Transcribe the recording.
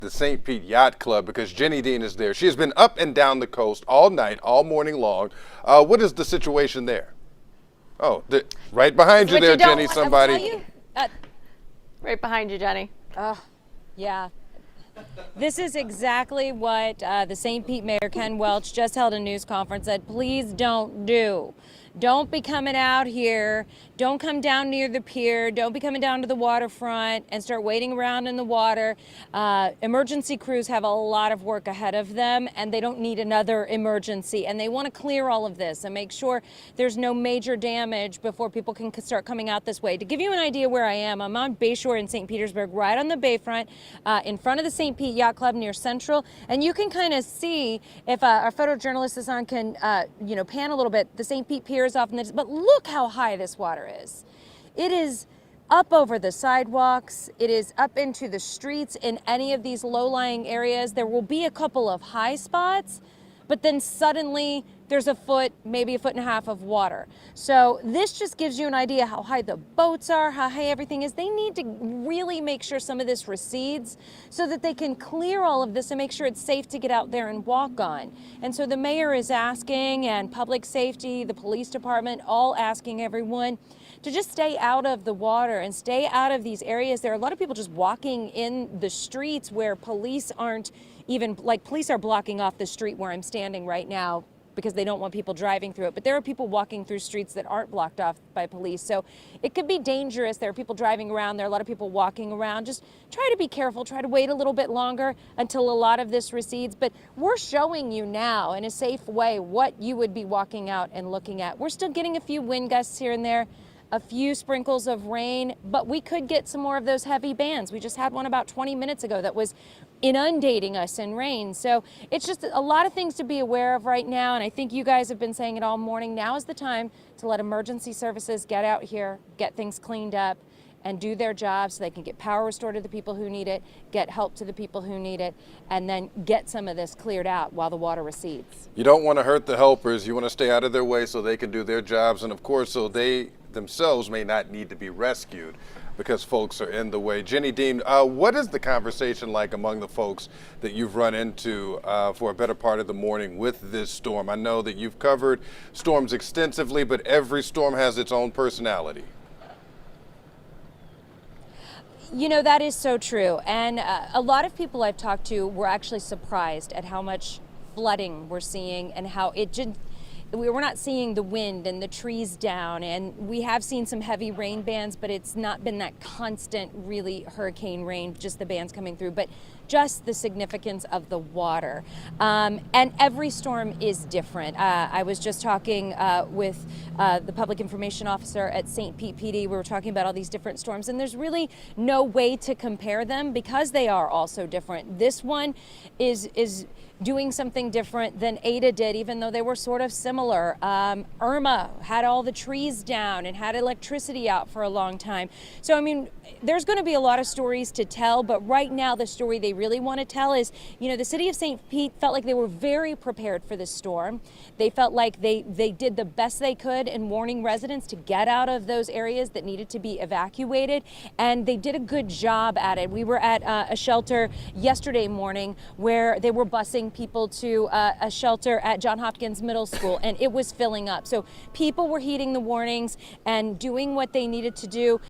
the St. Pete Yacht Club because Jenny Dean is there. She has been up and down the coast all night, all morning long. What is the situation there? Oh, right behind you there, Jenny, somebody. Right behind you, Jenny. Yeah. This is exactly what the St. Pete Mayor Ken Welch just held a news conference said, please don't do. Don't be coming out here. Don't come down near the pier. Don't be coming down to the waterfront and start waiting around in the water. Emergency crews have a lot of work ahead of them, and they don't need another emergency. And they want to clear all of this and make sure there's no major damage before people can start coming out this way. To give you an idea where I am, I'm on Bayshore in St. Petersburg, right on the bayfront, in front of the St. Pete Yacht Club near Central. And you can kind of see, if our photojournalist is on, can pan a little bit, the St. Pete Pier is off in the, but look how high this water is. It is up over the sidewalks. It is up into the streets in any of these low-lying areas. There will be a couple of high spots, but then suddenly there's a foot, maybe a foot and a half of water. So this just gives you an idea how high the boats are, how high everything is. They need to really make sure some of this recedes so that they can clear all of this and make sure it's safe to get out there and walk on. And so the mayor is asking, and public safety, the police department, all asking everyone to just stay out of the water and stay out of these areas. There are a lot of people just walking in the streets where police aren't even, like police are blocking off the street where I'm standing right now because they don't want people driving through it. But there are people walking through streets that aren't blocked off by police. So it could be dangerous. There are people driving around. There are a lot of people walking around. Just try to be careful. Try to wait a little bit longer until a lot of this recedes. But we're showing you now in a safe way what you would be walking out and looking at. We're still getting a few wind gusts here and there, a few sprinkles of rain, but we could get some more of those heavy bands. We just had one about 20 minutes ago that was inundating us in rain. So it's just a lot of things to be aware of right now. And I think you guys have been saying it all morning. Now is the time to let emergency services get out here, get things cleaned up, and do their job so they can get power restored to the people who need it, get help to the people who need it, and then get some of this cleared out while the water recedes. You don't want to hurt the helpers. You want to stay out of their way so they can do their jobs. And of course, so they themselves may not need to be rescued because folks are in the way. Jenny Dean, what is the conversation like among the folks that you've run into for a better part of the morning with this storm? I know that you've covered storms extensively, but every storm has its own personality. You know, that is so true. And a lot of people I've talked to were actually surprised at how much flooding we're seeing and how it just, we're not seeing the wind and the trees down, and we have seen some heavy rain bands, but it's not been that constant, really hurricane rain, just the bands coming through, but just the significance of the water. And every storm is different. I was just talking with the public information officer at St. Pete PD. We were talking about all these different storms, and there's really no way to compare them because they are all so different. This one is doing something different than Ada did, even though they were sort of similar. Irma had all the trees down and had electricity out for a long time. So, I mean, there's going to be a lot of stories to tell, but right now the story they really want to tell is, you know, the city of St. Pete felt like they were very prepared for this storm. They felt like they did the best they could in warning residents to get out of those areas that needed to be evacuated, and they did a good job at it. We were at a shelter yesterday morning where they were busing people to a shelter at John Hopkins Middle School, and it was filling up. So people were heeding the warnings and doing what they needed to do.